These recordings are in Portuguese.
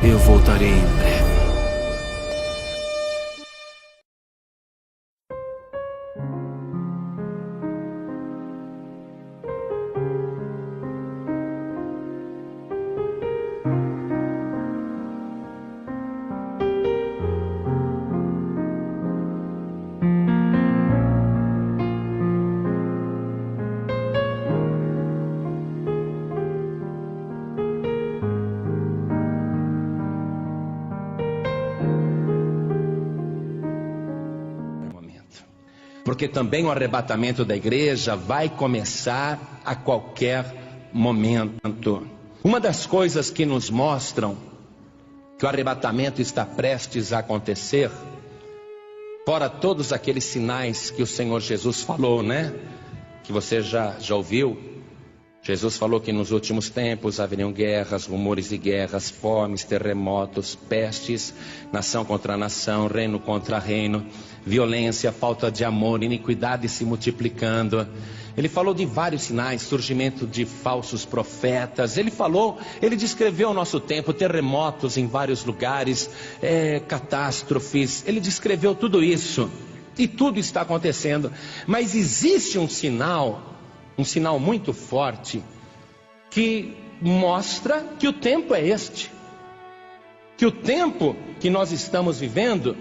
Eu voltarei em breve. Porque também o arrebatamento da igreja vai começar a qualquer momento. Uma das coisas que nos mostram que o arrebatamento está prestes a acontecer, fora todos aqueles sinais que o Senhor Jesus falou, né? Que você já ouviu. Jesus falou que nos últimos tempos haveriam guerras, rumores de guerras, fomes, terremotos, pestes, nação contra nação, reino contra reino, violência, falta de amor, iniquidade se multiplicando. Ele falou de vários sinais, surgimento de falsos profetas. Ele descreveu o nosso tempo, terremotos em vários lugares, catástrofes. Ele descreveu tudo isso e tudo está acontecendo. Mas existe um sinal muito forte, que mostra que o tempo é este, que o tempo que nós estamos vivendo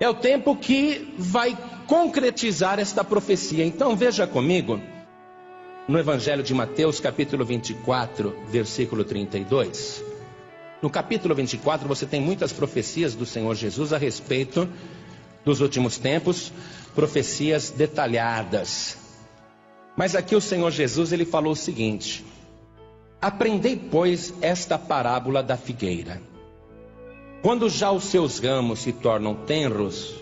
é o tempo que vai concretizar esta profecia. Então veja comigo, no Evangelho de Mateus, capítulo 24, versículo 32. No capítulo 24 você tem muitas profecias do Senhor Jesus a respeito dos últimos tempos, profecias detalhadas. Mas aqui o Senhor Jesus, ele falou o seguinte: aprendei, pois, esta parábola da figueira. Quando já os seus ramos se tornam tenros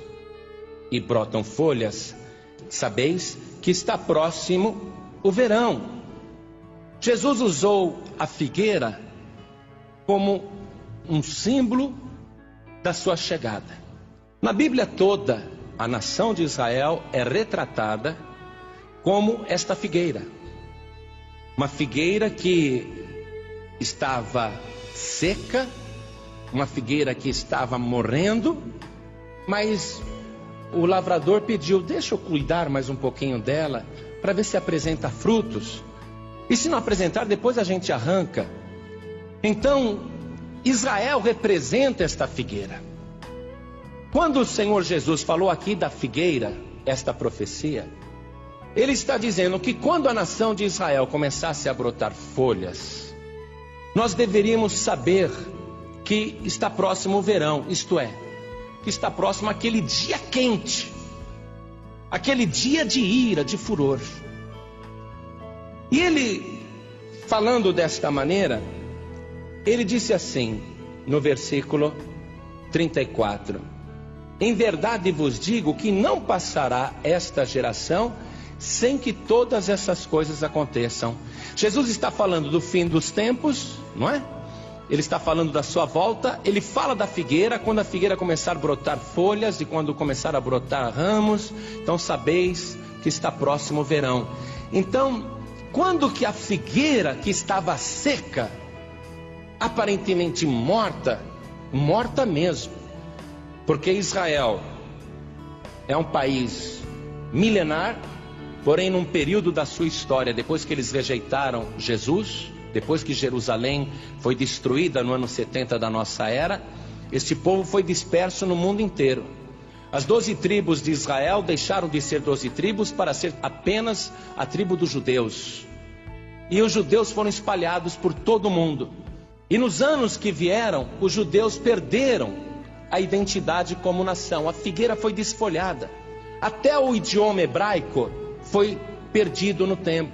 e brotam folhas, sabeis que está próximo o verão. Jesus usou a figueira como um símbolo da sua chegada. Na Bíblia toda, a nação de Israel é retratada como esta figueira, uma figueira que estava seca, uma figueira que estava morrendo, mas o lavrador pediu: deixa eu cuidar mais um pouquinho dela, para ver se apresenta frutos, e se não apresentar, depois a gente arranca. Então, Israel representa esta figueira. Quando o Senhor Jesus falou aqui da figueira, esta profecia, Ele está dizendo que quando a nação de Israel começasse a brotar folhas, nós deveríamos saber que está próximo o verão, isto é, que está próximo aquele dia quente, aquele dia de ira, de furor. E ele, falando desta maneira, ele disse assim, no versículo 34: em verdade vos digo que não passará esta geração sem que todas essas coisas aconteçam. Jesus está falando do fim dos tempos, não é? Ele está falando da sua volta. Ele fala da figueira, quando a figueira começar a brotar folhas e quando começar a brotar ramos, então sabeis que está próximo o verão. Então, quando que a figueira que estava seca, aparentemente morta mesmo, porque Israel é um país milenar, porém num período da sua história, depois que eles rejeitaram Jesus, depois que Jerusalém foi destruída no ano 70 da nossa era, este povo foi disperso no mundo inteiro. As 12 tribos de Israel deixaram de ser 12 tribos para ser apenas a tribo dos judeus. E os judeus foram espalhados por todo o mundo. E nos anos que vieram, os judeus perderam a identidade como nação. A figueira foi desfolhada. Até o idioma hebraico foi perdido no tempo.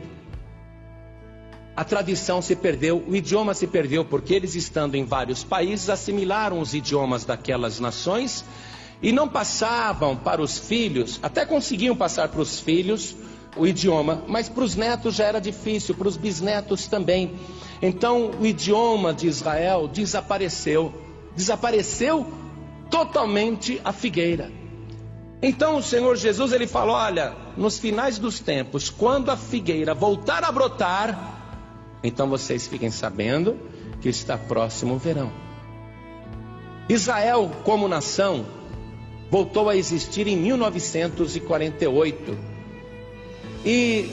A tradição se perdeu, o idioma se perdeu, porque eles, estando em vários países, assimilaram os idiomas daquelas nações e não passavam para os filhos, até conseguiam passar para os filhos o idioma, mas para os netos já era difícil, para os bisnetos também. Então o idioma de Israel desapareceu totalmente a figueira. Então o Senhor Jesus, ele falou: olha, nos finais dos tempos, quando a figueira voltar a brotar, então vocês fiquem sabendo que está próximo o verão. Israel, como nação, voltou a existir em 1948. E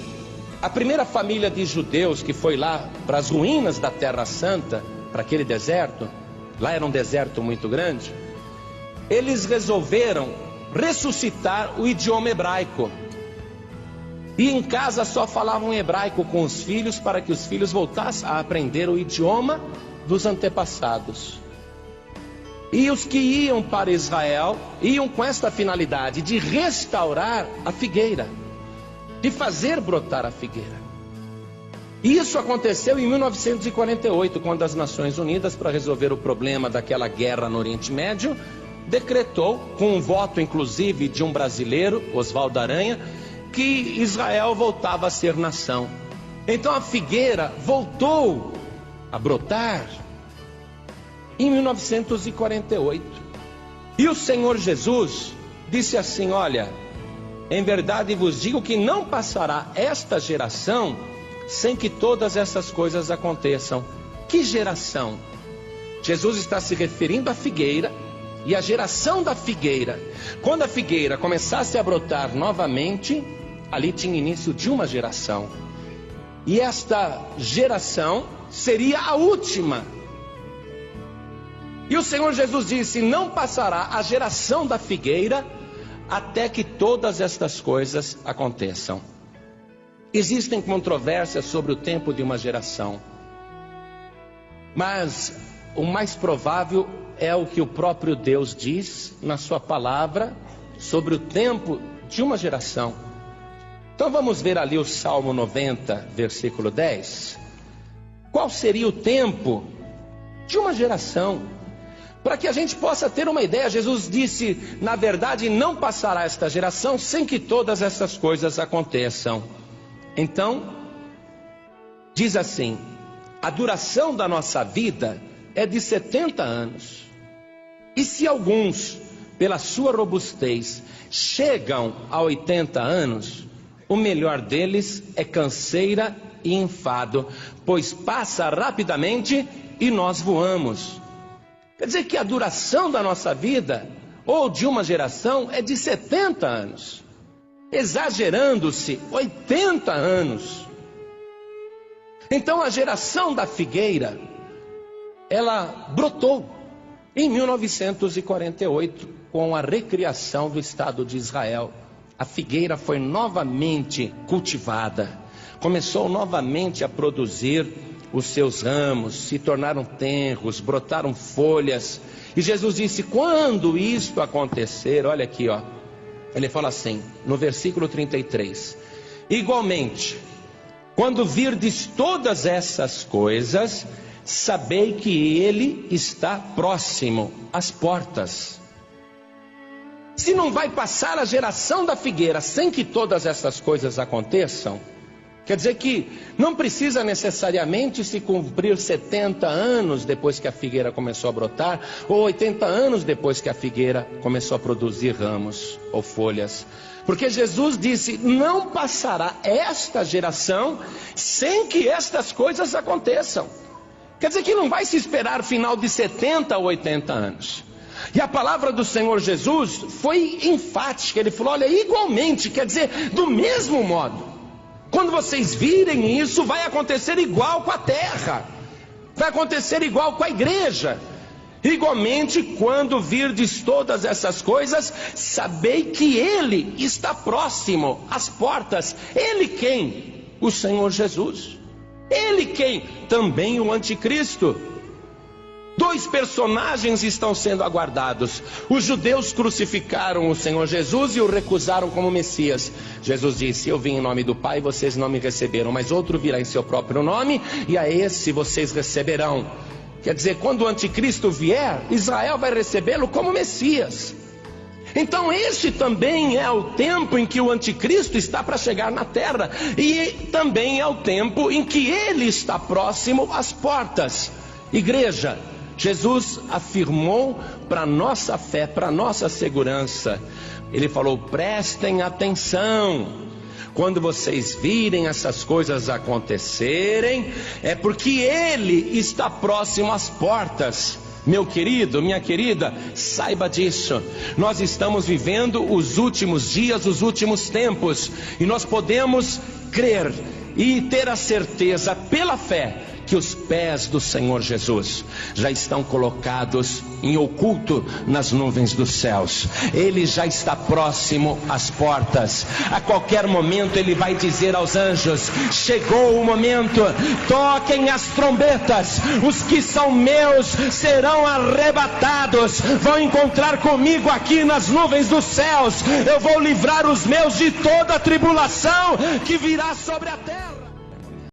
a primeira família de judeus que foi lá para as ruínas da Terra Santa, para aquele deserto, lá era um deserto muito grande, eles resolveram ressuscitar o idioma hebraico. E em casa só falavam hebraico com os filhos, para que os filhos voltassem a aprender o idioma dos antepassados. E os que iam para Israel, iam com esta finalidade de restaurar a figueira, de fazer brotar a figueira. E isso aconteceu em 1948, quando as Nações Unidas, para resolver o problema daquela guerra no Oriente Médio, decretou, com um voto inclusive de um brasileiro, Oswaldo Aranha, que Israel voltava a ser nação. Então a figueira voltou a brotar em 1948. E o Senhor Jesus disse assim: olha, em verdade vos digo que não passará esta geração sem que todas essas coisas aconteçam. Que geração? Jesus está se referindo à figueira e à geração da figueira. Quando a figueira começasse a brotar novamente, ali tinha início de uma geração. E esta geração seria a última. E o Senhor Jesus disse: não passará a geração da figueira até que todas estas coisas aconteçam. Existem controvérsias sobre o tempo de uma geração, mas o mais provável é o que o próprio Deus diz na sua palavra sobre o tempo de uma geração. Então vamos ver ali o Salmo 90, versículo 10. Qual seria o tempo de uma geração? Para que a gente possa ter uma ideia, Jesus disse: na verdade não passará esta geração sem que todas essas coisas aconteçam. Então, diz assim: a duração da nossa vida é de 70 anos. E se alguns, pela sua robustez, chegam a 80 anos, o melhor deles é canseira e enfado, pois passa rapidamente e nós voamos. Quer dizer que a duração da nossa vida, ou de uma geração, é de 70 anos. Exagerando-se, 80 anos. Então a geração da figueira, ela brotou em 1948, com a recriação do Estado de Israel. A figueira foi novamente cultivada, começou novamente a produzir os seus ramos, se tornaram tenros, brotaram folhas. E Jesus disse: quando isto acontecer, olha aqui, ó, ele fala assim, no versículo 33, igualmente, quando virdes todas essas coisas, sabei que ele está próximo às portas. Se não vai passar a geração da figueira sem que todas essas coisas aconteçam, quer dizer que não precisa necessariamente se cumprir 70 anos depois que a figueira começou a brotar, ou 80 anos depois que a figueira começou a produzir ramos ou folhas. Porque Jesus disse: não passará esta geração sem que estas coisas aconteçam. Quer dizer que não vai se esperar final de 70 ou 80 anos. E a palavra do Senhor Jesus foi enfática. Ele falou: olha, igualmente, quer dizer, do mesmo modo. Quando vocês virem isso, vai acontecer igual com a terra, vai acontecer igual com a igreja. Igualmente, quando virdes todas essas coisas, sabei que ele está próximo às portas. Ele quem? O Senhor Jesus. Ele quem? Também o anticristo. Dois personagens estão sendo aguardados. Os judeus crucificaram o Senhor Jesus e o recusaram como Messias. Jesus disse: eu vim em nome do Pai, vocês não me receberam, mas outro virá em seu próprio nome, e a esse vocês receberão. Quer dizer, quando o anticristo vier, Israel vai recebê-lo como Messias. Então este também é o tempo em que o anticristo está para chegar na terra, e também é o tempo em que ele está próximo às portas. Igreja, Jesus afirmou para nossa fé, para nossa segurança. Ele falou: prestem atenção. Quando vocês virem essas coisas acontecerem, é porque ele está próximo às portas. Meu querido, minha querida, saiba disso. Nós estamos vivendo os últimos dias, os últimos tempos, e nós podemos crer e ter a certeza pela fé que os pés do Senhor Jesus já estão colocados em oculto nas nuvens dos céus. Ele já está próximo às portas. A qualquer momento ele vai dizer aos anjos: chegou o momento, toquem as trombetas, os que são meus serão arrebatados, vão encontrar comigo aqui nas nuvens dos céus. Eu vou livrar os meus de toda a tribulação que virá sobre a terra.